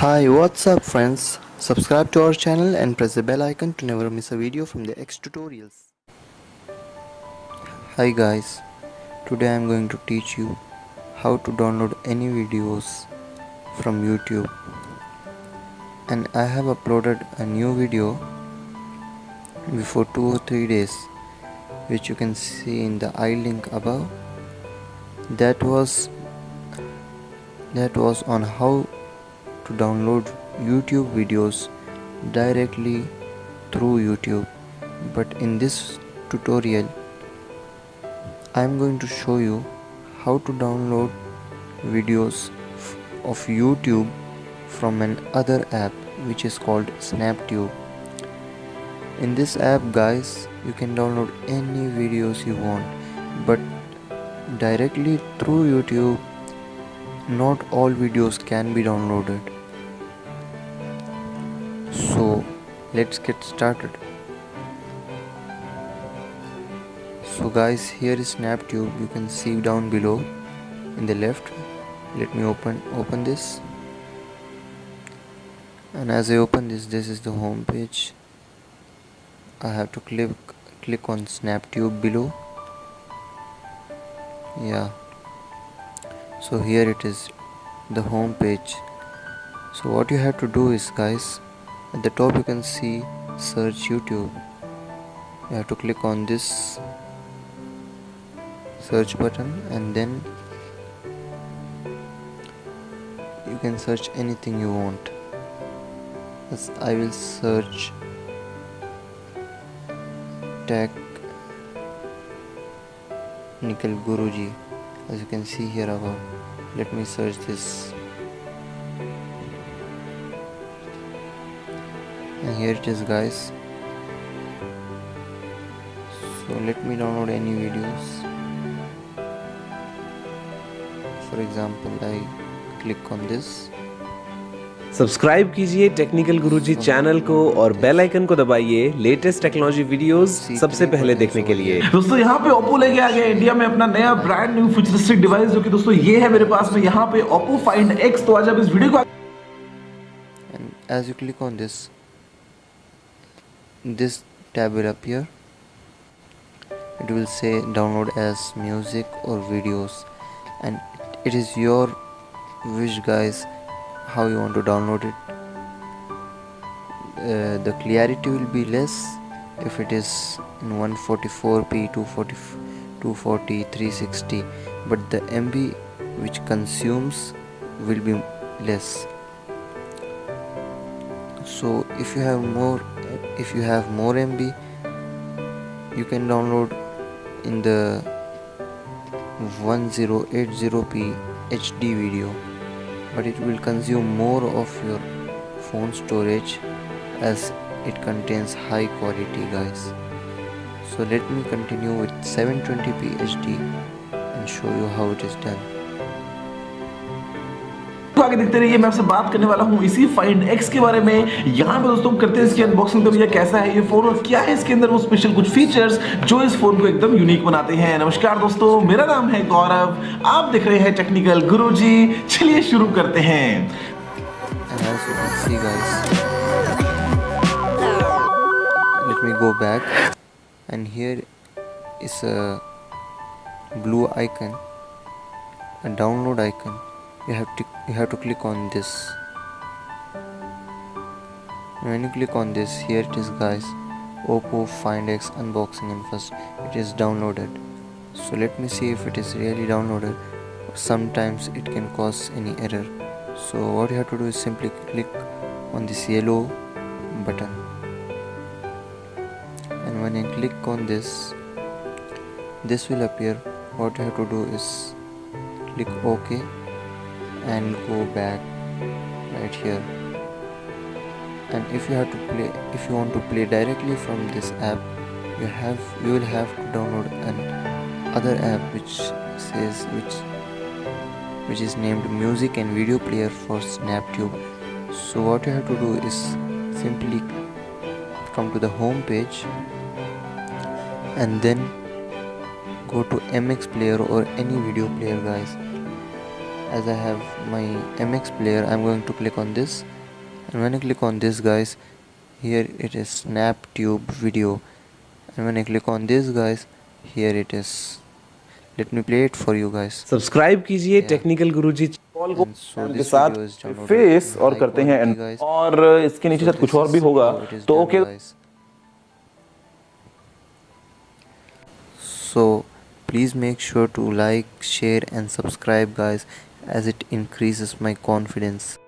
Hi, what's up friends? Subscribe to our channel and press the bell icon to never miss a video from the xtutorials. Hi guys, today I am going to teach you how to download any videos from YouTube. And I have uploaded a new video before 2 or 3 days, which you can see in the I link above. That was on how to download YouTube videos directly through YouTube. But in this tutorial I am going to show you how to download videos of YouTube from an other app which is called SNAPTUBE. In this app guys, you can download any videos you want, but directly through YouTube not all videos can be downloaded. So let's get started. So guys, here is SNAPTUBE. You can see down below in the left. Let me open this, and as I open this is the home page. I have to click on SNAPTUBE below. Yeah, so here it is, the home page. So what you have to do is guys, at the top you can see search YouTube. You have to click on this search button, and then you can search anything you want. As I will search Technical Guruji, as you can see here above. Let me search this, and here it is guys. So let me download any videos. For example, I click on this. Subscribe कीजिए technical गुरुजी channel को और bell icon को दबाइए latest technology videos सबसे पहले देखने के लिए। दोस्तों यहाँ पे ओप्पो लेके आ गया इंडिया में अपना नया ब्रांड न्यू फ्यूचरिस्टिक डिवाइस, जो कि दोस्तों ये है मेरे पास में यहाँ पे ओप्पो फाइंड एक्स। तो आज आप इस वीडियो को And as you click on this tab will appear. It will say download as music or videos, and it is your wish guys how you want to download it. The clarity will be less if it is in 144p, 240, 360, but the MB which consumes will be less. So if you have more MB, you can download in the 1080p HD video, but it will consume more of your phone storage as it contains high quality guys. So let me continue with 720p HD and show you how it is done. आगे देखते रहिए। मैं आपसे बात करने वाला हूँ इसी फाइंड एक्स के बारे में। यहाँ पे दोस्तों करते हैं इसकी अनबॉक्सिंग। तो भैया कैसा है ये फोन और क्या है इसके अंदर वो स्पेशल कुछ फीचर्स जो इस फोन को एकदम यूनिक बनाते हैं। नमस्कार दोस्तों, मेरा नाम है गौरव, आप देख रहे हैं टेक्निकल गुरुजी। चलिए शुरू करते हैं। And as you can see guys, let me go back, and here is a blue icon, a download icon. You have to click on this. When you click on this, here it is guys, Oppo Find X unboxing, and first it is downloaded. So let me see if it is really downloaded. Sometimes it can cause any error. So what you have to do is simply click on this yellow button, and when you click on this will appear. What you have to do is click OK and go back right here. And if you want to play directly from this app, you will have to download another app which is named Music and Video Player for SNAPTUBE. So what you have to do is simply come to the home page and then go to MX player or any video player guys. as I have my MX player, I'm going to click on this, and when I click on this, guys, here it is SnapTube video, and when I click on this, guys, here it is. Let me play it for you guys. Subscribe कीजिए Yeah. Technical गुरुजी call को And so के this साथ video is downloaded face in और high करते हैं quality, guys. और इसके नीचे So शायद कुछ this और भी is होगा how it is तो done, okay guys. So please make sure to like, share and subscribe, guys, as it increases my confidence.